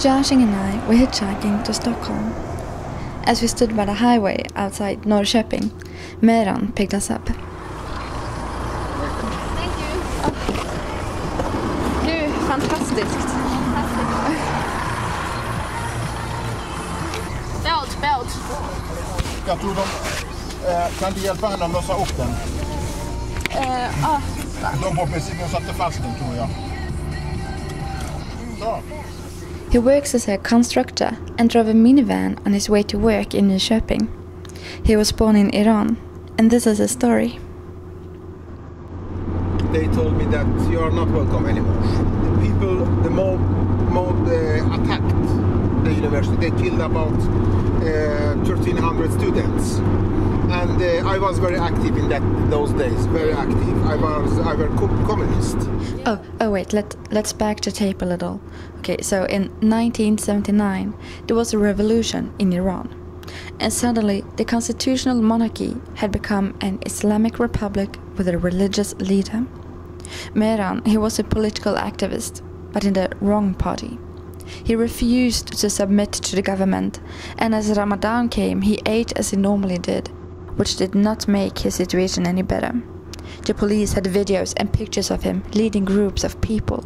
Joshing and I were hitchhiking to Stockholm. As we stood by the highway outside Norrköping, Mehrans picked us up. Thank you. Du, fantastiskt. Belt. Jag tror kan inte hjälpa henne att låsa upp den. De var precis och satte fast den, tror jag. Så. He works as a constructor and drove a minivan on his way to work in Nyköping. He was born in Iran, and this is his story. They told me that you are not welcome anymore. The people, the mob attacked the university. They killed about 1,300 students, and I was very active in those days. Very active. I was communist. Oh wait, let's back the tape a little. Okay, so in 1979 there was a revolution in Iran, and suddenly the constitutional monarchy had become an Islamic republic with a religious leader. Mehrans, he was a political activist, but in the wrong party. He refused to submit to the government, and as Ramadan came, he ate as he normally did, which did not make his situation any better. The police had videos and pictures of him leading groups of people.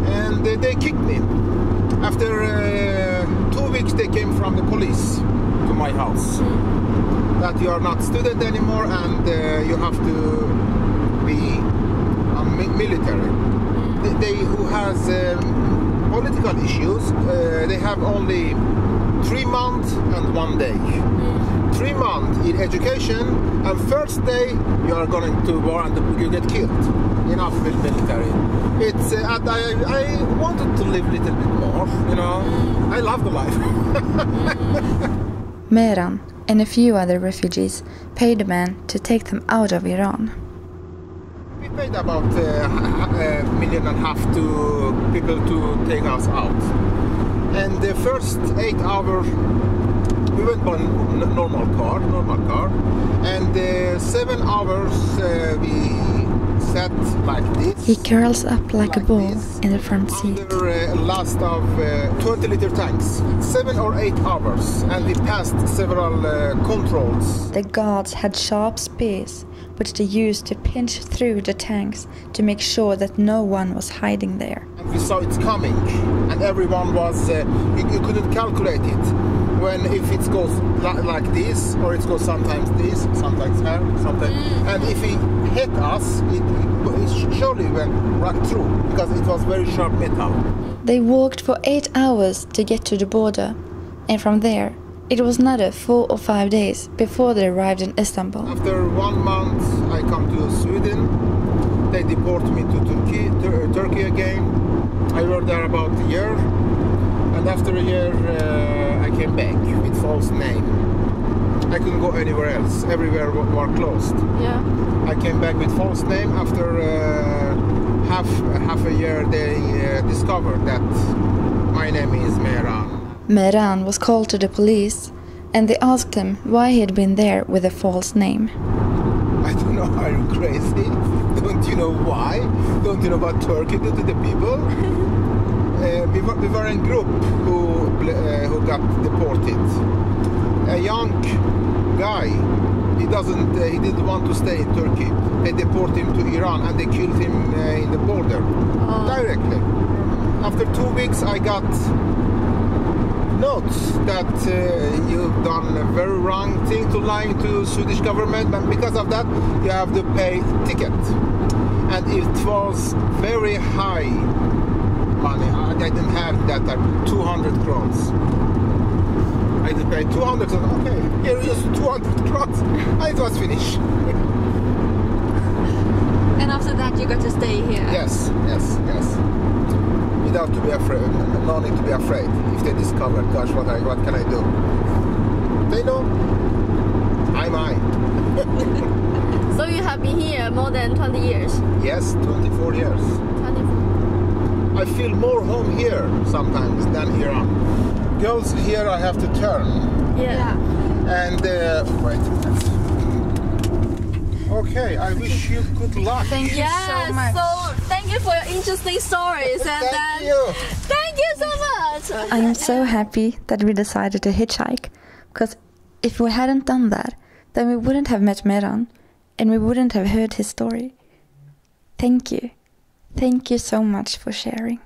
And they kicked me. After 2 weeks they came from the police to my house. That you are not student anymore and you have to be military. They who has political issues, they have only 3 months and 1 day. 3 months in education, and first day you are going to war and you get killed. Enough with military. It's I wanted to live a little bit more, you know. I love the life. Mehrans and a few other refugees paid a man to take them out of Iran. We paid about $1.5 million to people to take us out. And the first 8 hours we went by normal car, and 7 hours we sat like this. He curls up like a ball in the front seat. Under last of 20-liter tanks, 7 or 8 hours, and we passed several controls. The guards had sharp spears, which they used to pinch through the tanks to make sure that no one was hiding there. And we saw it coming, and everyone was, you couldn't calculate it. When if it goes like this, or it goes sometimes this, sometimes here, sometimes, and if it hit us, it surely went right through because it was very sharp metal. They walked for 8 hours to get to the border, and from there it was another 4 or 5 days before they arrived in Istanbul. After 1 month, I come to Sweden. They deport me to Turkey again. I worked there about a year, and after a year I came back with false name. I couldn't go anywhere else. Everywhere were closed. Yeah. I came back with false name. After half a year, they discovered that my name is Mehrans. Mehrans was called to the police, and they asked him why he had been there with a false name. I don't know, are you crazy? Don't you know why? Don't you know what Turkey did to the people? We were in a group who got deported. A young guy, he didn't want to stay in Turkey. They deported him to Iran and they killed him in the border directly. After 2 weeks, I got notes that you've done a very wrong thing to lying to Swedish government, and because of that you have to pay ticket. And it was very high money. I didn't have that time, 200 crowns. I had to pay 200, okay, here is 200 crowns, and it was finished. And after that you got to stay here? Yes. Without to be afraid, no need to be afraid. If they discover, gosh, what can I do? They know. I'm I. So you have been here more than 20 years? Yes, 24 years. 24. I feel more home here sometimes than Iran. Girls, here I have to turn. Yeah. And wait a minute. Okay, I wish you good luck. Thank you so much. So thank you you for your interesting stories. Thank you. Thank you so much. I am so happy that we decided to hitchhike, because if we hadn't done that, then we wouldn't have met Meran, and we wouldn't have heard his story. Thank you. Thank you so much for sharing.